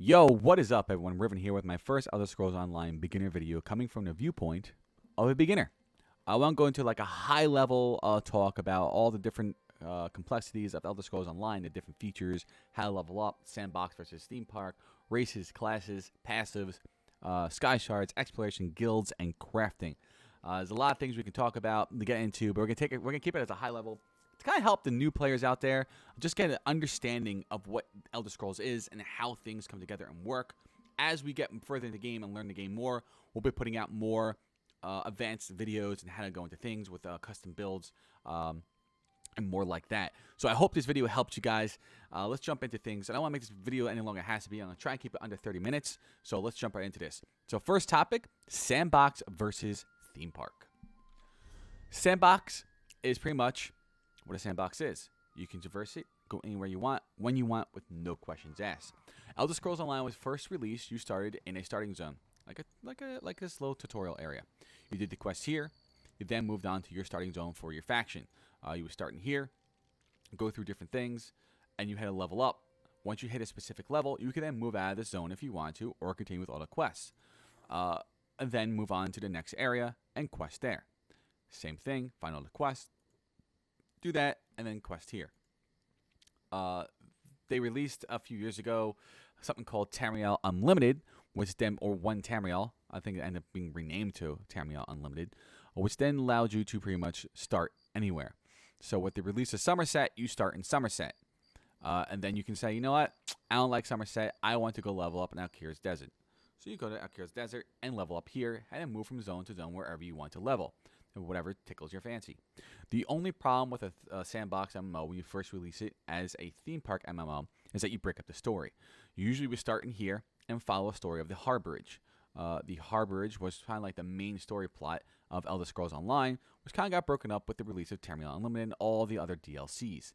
Yo, what is up, everyone? Riven here with my first Elder Scrolls Online beginner video coming from the viewpoint of a beginner. I won't go into like a high-level talk about all the different complexities of Elder Scrolls Online, the different features, how to level up, sandbox versus theme park, races, classes, passives, sky shards, exploration, guilds, and crafting. There's a lot of things we can talk about to get into, but we're gonna keep it as a high level to kind of help the new players out there just get an understanding of what Elder Scrolls is and how things come together and work. As we get further into the game and learn the game more, we'll be putting out more advanced videos and how to go into things with custom builds and more like that. So I hope this video helped you guys. Let's jump into things. I don't want to make this video any longer. It has to be. I'm going to try and keep it under 30 minutes. So let's jump right into this. So first topic, sandbox versus theme park. Sandbox is pretty much what a sandbox is. You can traverse it, go anywhere you want, when you want, with no questions asked. Elder Scrolls Online was first released. You started in a starting zone, like this little tutorial area. You did the quest here. You then moved on to your starting zone for your faction. You were starting here, go through different things, and you had to level up. Once you hit a specific level, you can then move out of the zone if you want to, or continue with all the quests. And then move on to the next area and quest there. Same thing, find all the quests. Do that, and then quest here. They released a few years ago something called Tamriel Unlimited, which then, or one Tamriel, I think it ended up being renamed to Tamriel Unlimited, which then allowed you to pretty much start anywhere. So with the release of Somerset, you start in Somerset. And then you can say, you know what, I don't like Somerset, I want to go level up in Alkir's Desert. So you go to Alkir's Desert and level up here, and then move from zone to zone wherever you want to level. Whatever tickles your fancy. The only problem with a sandbox MMO when you first release it as a theme park MMO is that you break up the story. You usually would start in here and follow a story of the Harborage. The Harborage was kind of like the main story plot of Elder Scrolls Online, which kind of got broken up with the release of Tamriel Unlimited and all the other DLCs.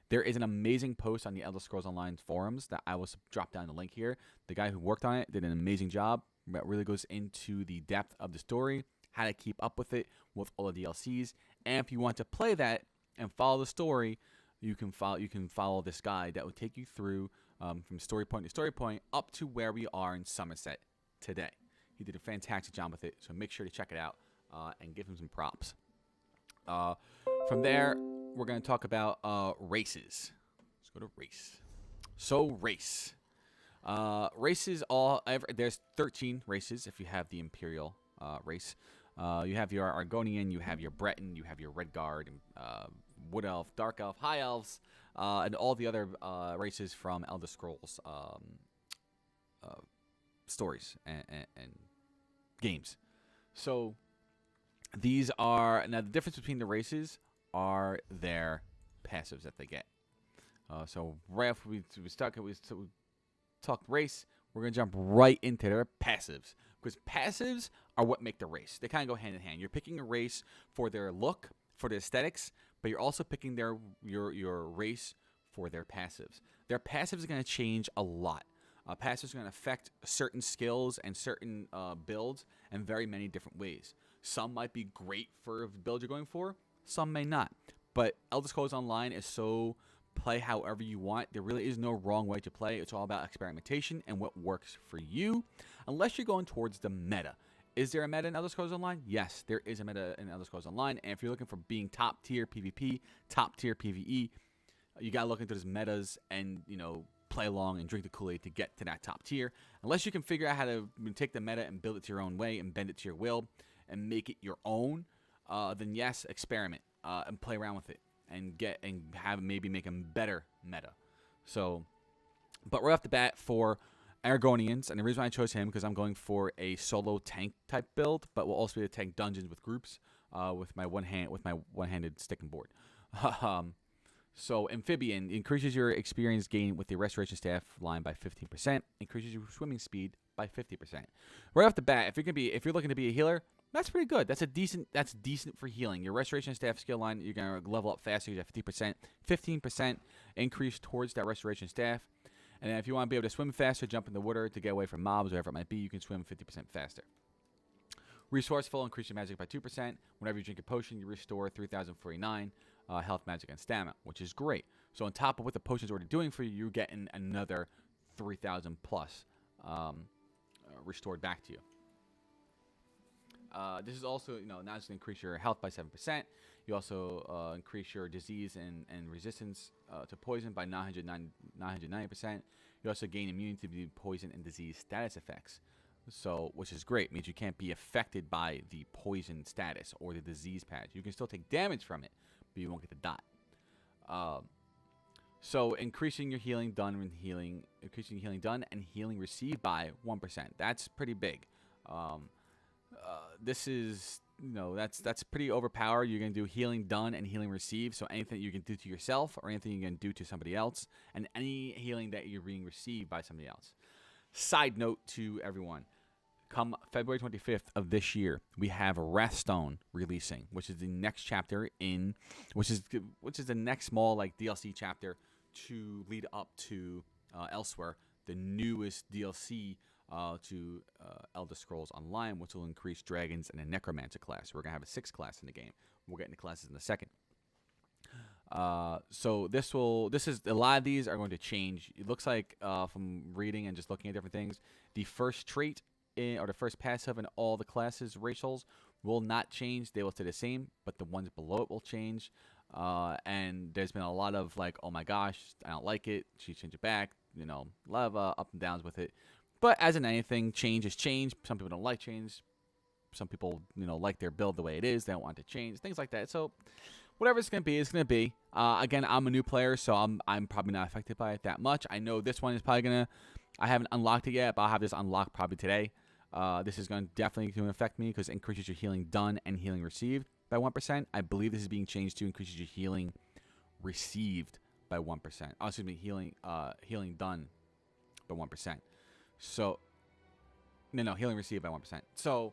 There is an amazing post on the Elder Scrolls Online forums that I will drop down the link here. The guy who worked on it did an amazing job. That really goes into the depth of the story, how to keep up with it with all the DLCs, and if you want to play that and follow the story, you can follow this guide that will take you through from story point to story point up to where we are in Somerset today. He did a fantastic job with it, so make sure to check it out and give him some props. From there, we're going to talk about races. Let's go to race. So race. Races there's 13 races if you have the Imperial race. You have your Argonian, you have your Breton, you have your Redguard, Wood Elf, Dark Elf, High Elves, and all the other races from Elder Scrolls stories and games. So these are, now the difference between the races are their passives that they get. So right after we talked race, we're going to jump right into their passives. Because passives are what make the race. They kind of go hand in hand. You're picking a race for their look, for their aesthetics, but you're also picking your race for their passives. Their passives are going to change a lot. Passives are going to affect certain skills and certain builds in very many different ways. Some might be great for the build you're going for. Some may not. But Elder Scrolls Online is so play however you want. There really is no wrong way to play. It's all about experimentation and what works for you, unless you're going towards the meta. Is there a meta in Elder Scrolls Online? Yes, there is a meta in Elder Scrolls Online, and if you're looking for being top tier PvP, top tier PvE, you gotta look into those metas and, you know, play along and drink the Kool-Aid to get to that top tier. Unless you can figure out how to take the meta and build it to your own way and bend it to your will and make it your own, then yes, experiment and play around with it. And maybe make them better meta. So, but right off the bat for Argonians, and the reason why I chose him because I'm going for a solo tank type build, but will also be able to tank dungeons with groups with my one-handed stick and board. So Amphibian increases your experience gain with the Restoration Staff line by 15%, increases your swimming speed by 50%. Right off the bat, if you're looking to be a healer, that's pretty good. That's decent for healing. Your Restoration Staff skill line, you're going to level up faster. You have 50%, 15% increase towards that Restoration Staff. And then if you want to be able to swim faster, jump in the water to get away from mobs, whatever it might be, you can swim 50% faster. Resourceful, increase your magic by 2%. Whenever you drink a potion, you restore 3,049 health, magic, and stamina, which is great. So on top of what the potion's already doing for you, you're getting another 3,000 plus restored back to you. This is also, now it's going to increase your health by 7%. You also increase your disease and resistance to poison by 990%. You also gain immunity to poison and disease status effects. So, which is great. Means you can't be affected by the poison status or the disease patch. You can still take damage from it, but you won't get the dot. So increasing your healing done and increasing healing done and healing received by 1%. That's pretty big. This is, that's pretty overpowered. You're gonna do healing done and healing received. So anything you can do to yourself or anything you can do to somebody else, and any healing that you're being received by somebody else. Side note to everyone. Come February 25th of this year, we have Wrathstone releasing, which is the next chapter which is the next small DLC chapter to lead up to Elsewhere, the newest DLC to Elder Scrolls Online, which will increase dragons and a necromancer class. We're gonna have a 6th class in the game. We'll get into classes in a second. So this is a lot of these are going to change. It looks like from reading and just looking at different things, the first trait or the first passive in all the classes racials will not change. They will stay the same, but the ones below it will change. And there's been a lot of oh my gosh, I don't like it. She changed it back. A lot of up and downs with it. But as in anything, change is change. Some people don't like change. Some people like their build the way it is. They don't want it to change. Things like that. So whatever it's gonna be, it's gonna be. Again, I'm a new player, so I'm probably not affected by it that much. I know this one is probably gonna. I haven't unlocked it yet, but I'll have this unlocked probably today. This is going to definitely affect me because it increases your healing done and healing received by 1%. I believe this is being changed to increases your healing received by 1%. Oh, excuse me, healing done by 1%. So, no, healing received by 1%. So,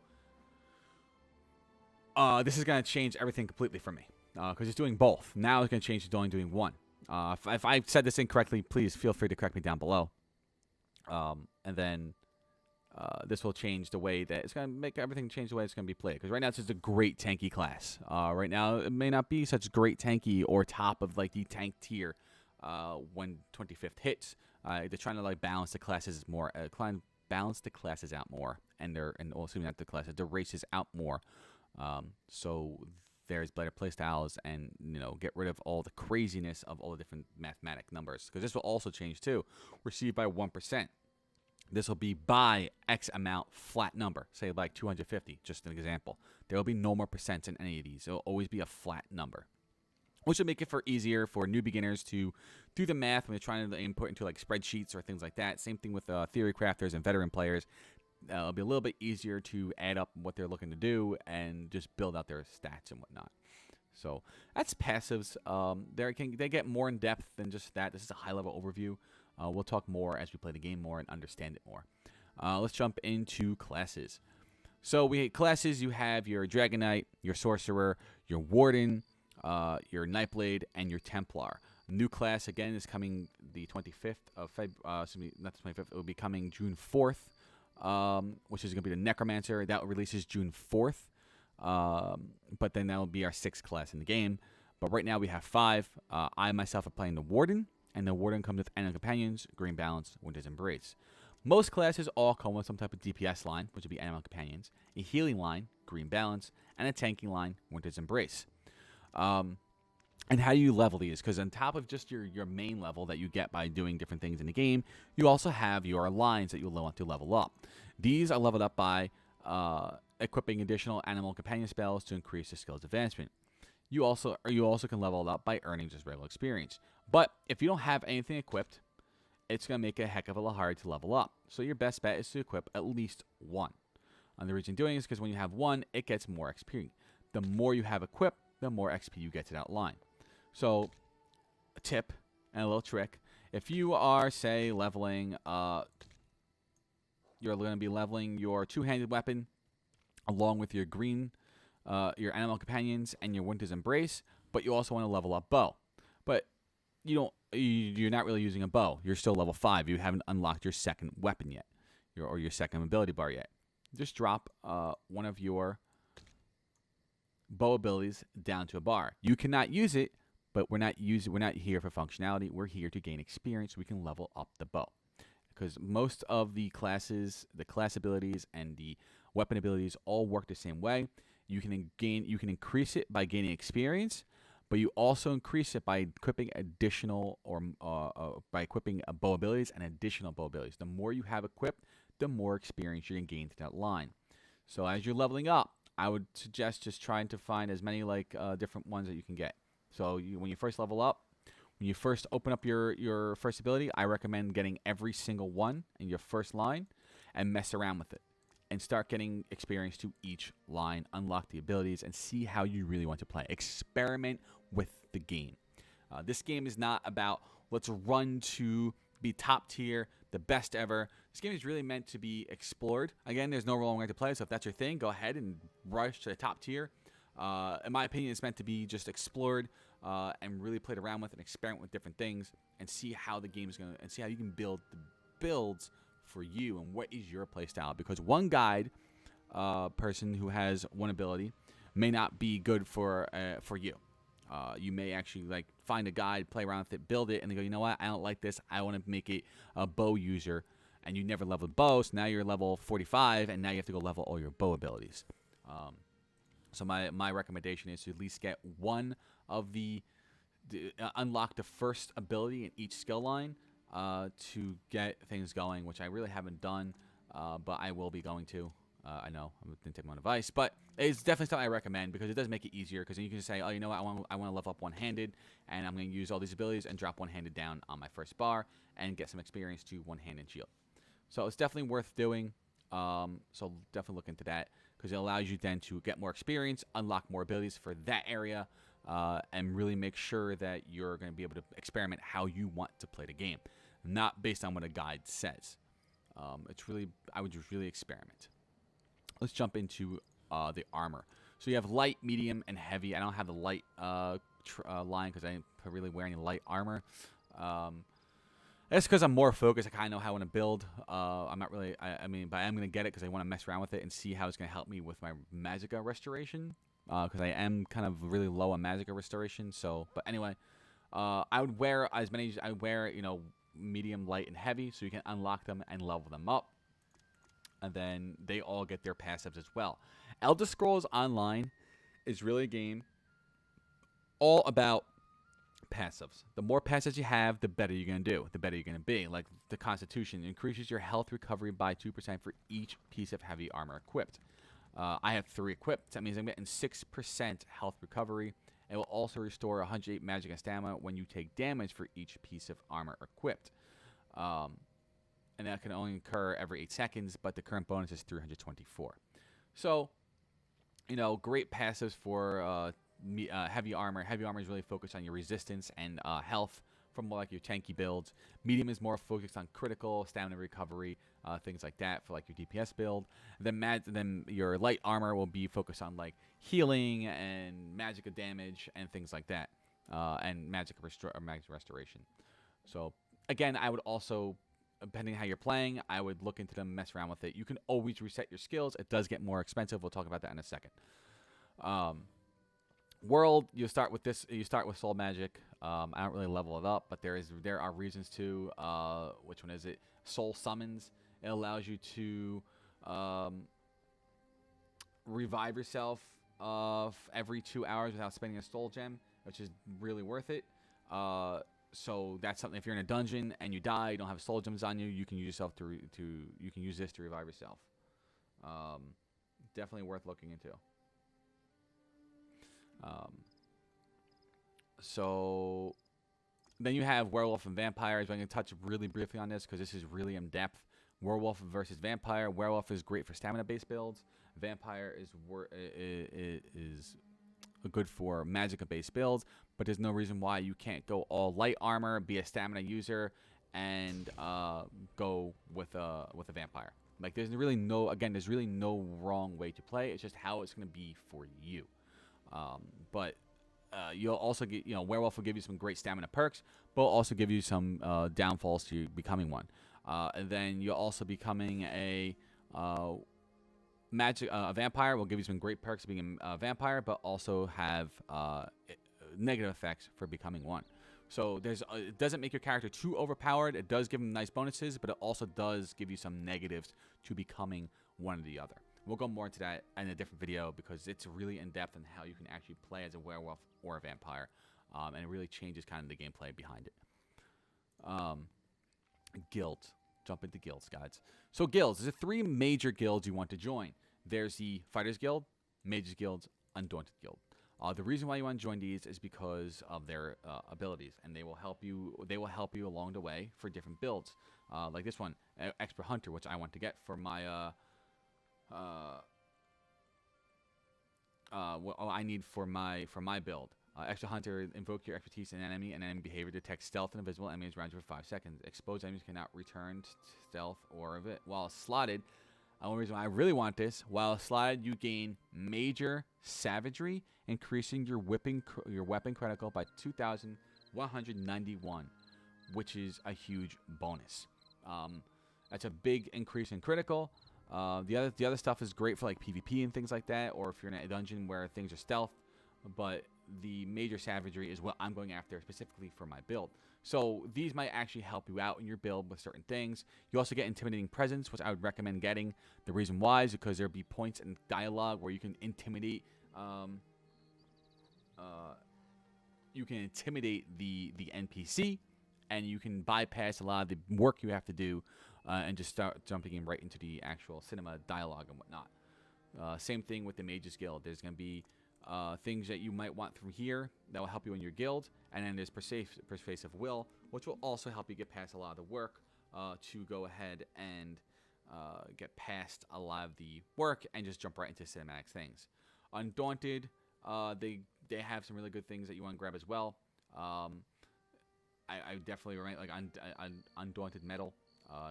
this is going to change everything completely for me because it's doing both. Now it's going to change to only doing one. If I said this incorrectly, please feel free to correct me down below. And then this will change the way that it's going to make everything change the way it's going to be played. Because right now it's just a great tanky class. Right now it may not be such great tanky or top of the tank tier when 25th hits. They're trying to balance the classes more, balance the classes out more, and assuming not the classes, the races out more. So there's better playstyles and get rid of all the craziness of all the different mathematic numbers. Because this will also change too. Received by 1%. This will be by X amount flat number, say 250, just an example. There will be no more percents in any of these. It will always be a flat number, which will make it easier for new beginners to do the math when they're trying to input into spreadsheets or things like that. Same thing with theory crafters and veteran players. It'll be a little bit easier to add up what they're looking to do and just build out their stats and whatnot. So that's passives. They get more in depth than just that. This is a high level overview. We'll talk more as we play the game more and understand it more. Let's jump into classes. So classes, you have your Dragon Knight, your Sorcerer, your Warden, your Nightblade, and your Templar. New class, again, is coming the 25th of February. Not the 25th. It will be coming June 4th, which is going to be the Necromancer. That releases June 4th. But then that will be our 6th class in the game. But right now we have 5. I myself are playing the Warden. And the Warden comes with Animal Companions, Green Balance, Winter's Embrace. Most classes all come with some type of DPS line, which would be Animal Companions, a healing line, Green Balance, and a tanking line, Winter's Embrace. And how do you level these? Because on top of just your main level that you get by doing different things in the game, you also have your lines that you'll want to level up. These are leveled up by equipping additional Animal Companion spells to increase the skills advancement. You also can level it up by earning just regular experience. But if you don't have anything equipped, it's going to make it a heck of a lot harder to level up. So your best bet is to equip at least one. And the reason doing is because when you have one, it gets more XP. The more you have equipped, the more XP you get to that line. So a tip and a little trick. If you are, say, leveling, you're going to be leveling your two-handed weapon along with your your Animal Companions and your Winter's Embrace, but you also want to level up bow. But you're not really using a bow. You're still level 5. You haven't unlocked your second weapon yet, or your second ability bar yet. Just drop one of your bow abilities down to a bar. You cannot use it, but we're not here for functionality. We're here to gain experience so we can level up the bow. because most of the classes, the class abilities, and the weapon abilities all work the same way. You can increase it by gaining experience, but you also increase it by equipping additional by equipping bow abilities and additional bow abilities. The more you have equipped, the more experience you're going to gain to that line. So as you're leveling up, I would suggest just trying to find as many different ones that you can get. So when you first level up, when you first open up your first ability, I recommend getting every single one in your first line and mess around with it. And start getting experience to each line, unlock the abilities, and see how you really want to play. Experiment with the game. This game is not about let's run to be top tier, the best ever. This game is really meant to be explored. Again, there's no wrong way to play, so if that's your thing, go ahead and rush to the top tier. In my opinion, it's meant to be just explored and really played around with and experiment with different things and see how the game is going to, and see how you can build the builds for you and what is your play style, because one guide person who has one ability may not be good for you. You may actually find a guide, play around with it, build it, and then go, you know what, I don't like this, I want to make it a bow user, and you never leveled bow, so now you're level 45 and now you have to go level all your bow abilities. So my recommendation is to at least get one of unlock the first ability in each skill line to get things going, which I really haven't done, but I will be going to. I know I didn't take my own advice, but it's definitely something I recommend because it does make it easier. Because then you can just say, oh, you know what, I want to level up one-handed, and I'm going to use all these abilities and drop one-handed down on my first bar and get some experience to one-handed shield. So it's definitely worth doing. So definitely look into that because it allows you then to get more experience, unlock more abilities for that area, and really make sure that you're going to be able to experiment how you want to play the game, not based on what a guide says. I would just really experiment. Let's jump into the armor. So you have light, medium, and heavy. I don't have the light line because I didn't really wear any light armor. That's because I'm more focused. I kind of know how I want to build. I'm not really, I mean, but I am going to get it because I want to mess around with it and see how it's going to help me with my Magicka restoration. Because I am kind of really low on Magicka restoration. So, but anyway, I would wear as many. I wear, medium, light, and heavy, so you can unlock them and level them up. And then they all get their passives as well. Elder Scrolls Online is really a game all about passives. The more passives you have, the better you're going to do, the better you're going to be. Like the Constitution increases your health recovery by 2% for each piece of heavy armor equipped. I have 3 equipped. That means I'm getting 6% health recovery. It will also restore 108 magic and stamina when you take damage for each piece of armor equipped. And that can only occur every 8 seconds, but the current bonus is 324. So, great passives for heavy armor. Heavy armor is really focused on your resistance and health from more like your tanky builds. Medium is more focused on critical, stamina recovery, things like that for like your DPS build. Then your light armor will be focused on like healing and Magicka damage and things like that, and Magicka restoration. So again, I would also, depending on how you're playing, I would look into them, mess around with it. You can always reset your skills. It does get more expensive. We'll talk about that in a second. World, you start with this. You start with Soul Magic. I don't really level it up, but there are reasons to. Which one is it? Soul Summons. It allows you to revive yourself every 2 hours without spending a Soul Gem, which is really worth it. So that's something. If you're in a dungeon and you die, you don't have Soul Gems on you, you can use yourself you can use this to revive yourself. Definitely worth looking into. So then you have Werewolf and Vampires. I'm going to touch really briefly on this because this is really in depth. Werewolf versus Vampire. Werewolf is great for stamina-based builds. Vampire is good for Magicka-based builds, but there's no reason why you can't go all light armor, be a stamina user, and go with a Vampire. Like there's really no wrong way to play. It's just how it's going to be for you. But you'll also get, Werewolf will give you some great stamina perks, but will also give you some downfalls to becoming one. And then you'll also becoming a Vampire will give you some great perks being a Vampire, but also have negative effects for becoming one. So it doesn't make your character too overpowered. It does give them nice bonuses, but it also does give you some negatives to becoming one or the other. We'll go more into that in a different video because it's really in-depth on how you can actually play as a werewolf or a vampire. And it really changes kind of the gameplay behind it. Guild. Jump into guilds, guys. So guilds. There's 3 major guilds you want to join. There's the Fighters Guild, Mages Guild, Undaunted Guild. The reason why you want to join these is because of their abilities, and they will help you. They will help you along the way for different builds, like this one, Expert Hunter, which I want to get for my what I need for my build. Extra Hunter, invoke your expertise in enemy and enemy behavior, detect stealth and invisible enemies around you for 5 seconds. Exposed enemies cannot return stealth or of it. While slotted, the only reason why I really want this, while slotted, you gain major savagery, increasing your weapon critical by 2,191, which is a huge bonus. That's a big increase in critical. The other stuff is great for like PvP and things like that, or if you're in a dungeon where things are stealth. But the major savagery is what I'm going after specifically for my build. So these might actually help you out in your build with certain things. You also get intimidating presence, which I would recommend getting. The reason why is because there'll be points in dialogue where you can intimidate the NPC, and you can bypass a lot of the work you have to do and just start jumping in right into the actual cinema dialogue and whatnot. Same thing with the Mages Guild. There's going to be things that you might want from here that will help you in your guild, and then there's Persuasive Will, which will also help you get past a lot of the work to go ahead and get past a lot of the work and just jump right into cinematic things. Undaunted, they have some really good things that you want to grab as well. I definitely recommend like Undaunted Metal,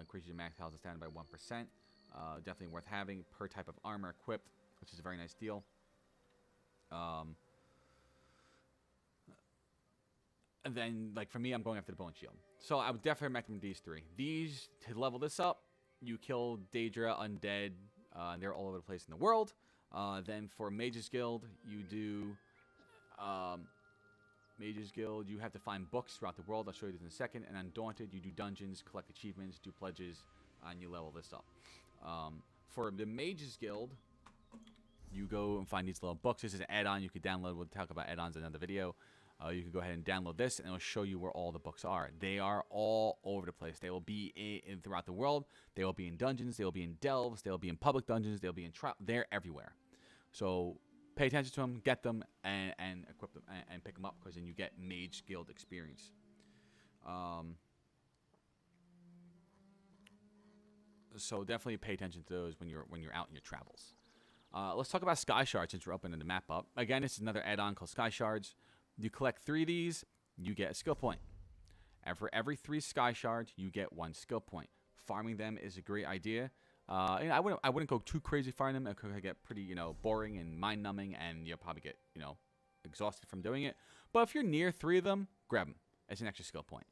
increases your max health standard by 1%. Definitely worth having per type of armor equipped, which is a very nice deal. And then, like for me, I'm going after the Bone Shield. So I would definitely recommend these 3. These, to level this up, you kill Daedra, Undead, they're all over the place in the world. Then for Mages Guild, you do Mages Guild, you have to find books throughout the world. I'll show you this in a second. And Undaunted, you do dungeons, collect achievements, do pledges, and you level this up. For the Mages Guild, you go and find these little books. This is an add-on you could download. We'll talk about add-ons in another video. You can go ahead and download this, and it'll show you where all the books are. They are all over the place. They will be throughout the world. They will be in dungeons. They will be in delves. They will be in public dungeons. They'll be in they're everywhere. So pay attention to them, get them, and equip them, and pick them up, because then you get Mage Guild experience. So definitely pay attention to those when you're out in your travels. Let's talk about Sky Shards since we're opening the map up. Again, this is another add-on called Sky Shards. You collect 3 of these, you get a skill point. And for every 3 Sky Shards, you get 1 skill point. Farming them is a great idea. I wouldn't go too crazy farming them. It could get pretty, boring and mind-numbing, and you'll probably get, exhausted from doing it. But if you're near 3 of them, grab them. It's an extra skill point.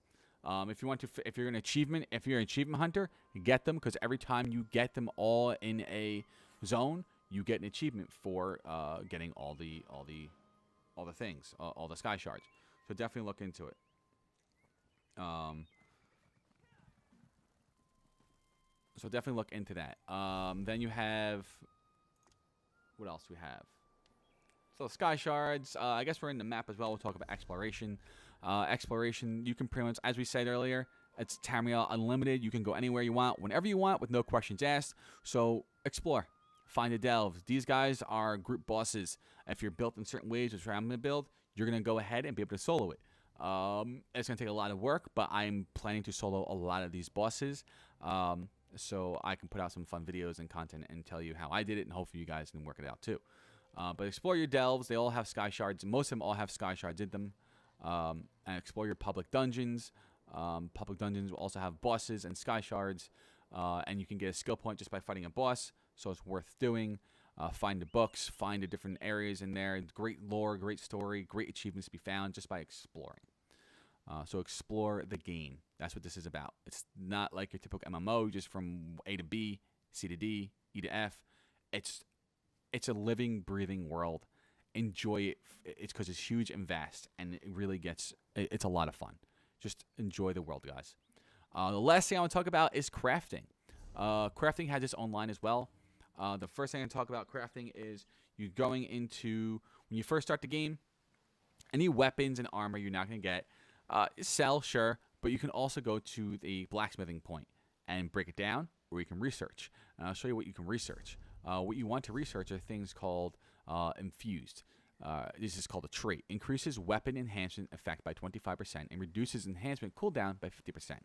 If you're an achievement hunter, get them, because every time you get them all in a zone, you get an achievement for getting all the things, all the Sky Shards. So definitely look into it. So definitely look into that. Then you have, what else do we have? So Sky Shards. I guess we're in the map as well. We'll talk about exploration. Exploration, you can pretty much, as we said earlier, it's Tamriel Unlimited. You can go anywhere you want, whenever you want, with no questions asked. So explore. Find the delves. These guys are group bosses. If you're built in certain ways, which I'm going to build, you're going to go ahead and be able to solo it. It's going to take a lot of work, but I'm planning to solo a lot of these bosses. So I can put out some fun videos and content and tell you how I did it, and hopefully you guys can work it out too. But explore your delves. They all have Sky Shards. Most of them all have Sky Shards in them. And explore your public dungeons. Public dungeons will also have bosses and Sky Shards. And you can get a skill point just by fighting a boss. So it's worth doing. Find the books. Find the different areas in there. Great lore, great story, great achievements to be found just by exploring. So explore the game. That's what this is about. It's not like your typical MMO, just from A to B, C to D, E to F. It's a living, breathing world. enjoy it. It's because it's huge and vast, and it really it's a lot of fun. Just enjoy the world, guys. The last thing I want to talk about is crafting. Crafting has its own line as well. The first thing I talk about crafting is you going into, when you first start the game, any weapons and armor you're not going to get, sell, sure, but you can also go to the blacksmithing point and break it down, or you can research. And I'll show you what you can research. What you want to research are things called infused. This is called a trait. Increases weapon enhancement effect by 25% and reduces enhancement cooldown by 50%.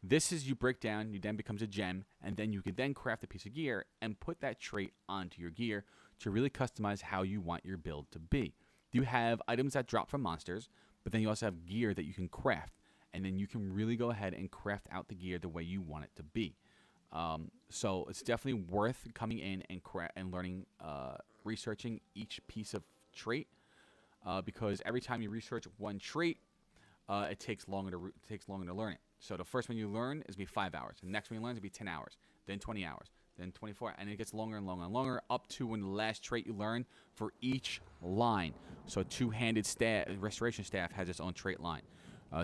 This is you break down, you then becomes a gem, and then you can then craft a piece of gear and put that trait onto your gear to really customize how you want your build to be. You have items that drop from monsters, but then you also have gear that you can craft, and then you can really go ahead and craft out the gear the way you want it to be. So it's definitely worth coming in and learning, researching each piece of trait, because every time you research one trait, it takes longer to learn it. So the first one you learn is be 5 hours. The next one you learn is be 10 hours, then 20 hours, then 24, and it gets longer and longer and longer up to when the last trait you learn for each line. So two-handed restoration staff has its own trait line.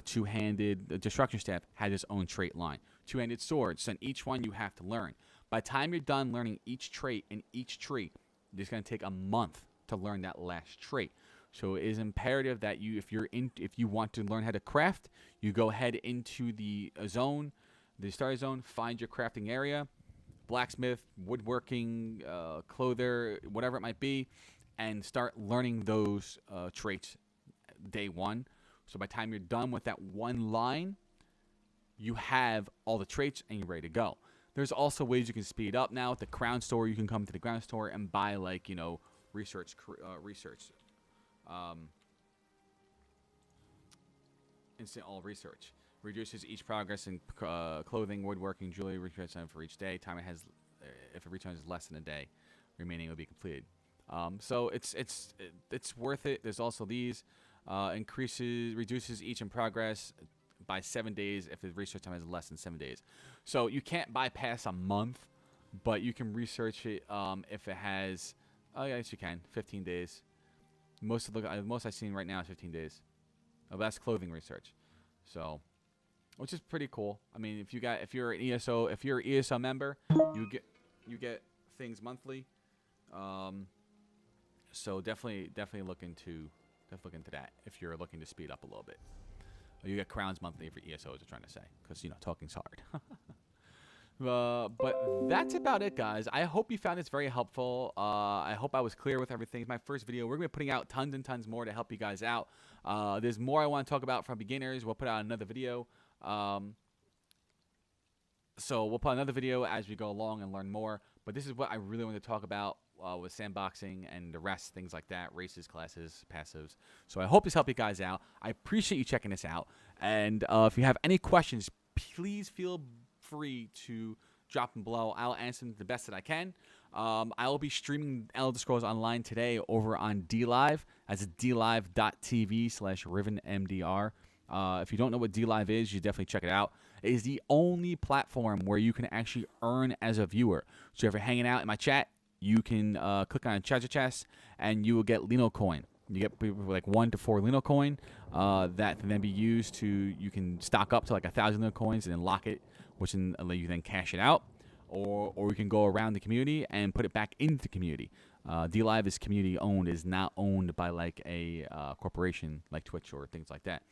Two-handed destruction staff has its own trait line. Two-handed swords, and each one you have to learn. By the time you're done learning each trait in each tree, it's going to take a month to learn that last trait. So it is imperative that if you want to learn how to craft, you go ahead into the zone, the starter zone, find your crafting area, blacksmith, woodworking, clother, whatever it might be, and start learning those traits day one. So by the time you're done with that one line, you have all the traits and you're ready to go. There's also ways you can speed up now. At the crown store, you can come to the crown store and buy research. Instant all research reduces each progress in clothing, woodworking, jewelry. Research time for each day. Time it has, if it returns less than a day, remaining will be completed. So it's worth it. There's also these reduces each in progress by 7 days if the research time is less than 7 days. So you can't bypass a month, but you can research it if it has. Oh yes, you can. 15 days. Most I've seen right now is 15 days. Oh, that's clothing research. So, which is pretty cool. I mean, if you're an ESO member, you get things monthly. So definitely look into that if you're looking to speed up a little bit. You get crowns monthly for ESOs, I'm trying to say, because talking's hard. But that's about it, guys. I hope you found this very helpful. I hope I was clear with everything. It's my first video. We're going to be putting out tons and tons more to help you guys out. There's more I want to talk about from beginners. We'll put out another video. So we'll put another video as we go along and learn more. But this is what I really want to talk about with sandboxing and the rest, things like that, races, classes, passives. So I hope this helped you guys out. I appreciate you checking this out. And if you have any questions, please feel free to drop them below. I'll answer them the best that I can. I will be streaming Elder Scrolls Online today over on DLive. That's dlive.tv/RivenMDR. If you don't know what DLive is, you definitely check it out. It is the only platform where you can actually earn as a viewer. So if you're hanging out in my chat, you can click on treasure chest and you will get Lino coin. You get like 1 to 4 Lino coin that can then be used to, you can stock up to like 1,000 Lino coins and then lock it, which then you then cash it out, or you can go around the community and put it back into the community. DLive is community owned, is not owned by like a corporation like Twitch or things like that.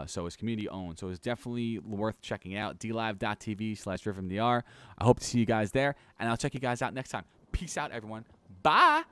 So it's community owned. So it's definitely worth checking out. dlive.tv/RivenMDR. I hope to see you guys there, and I'll check you guys out next time. Peace out, everyone. Bye.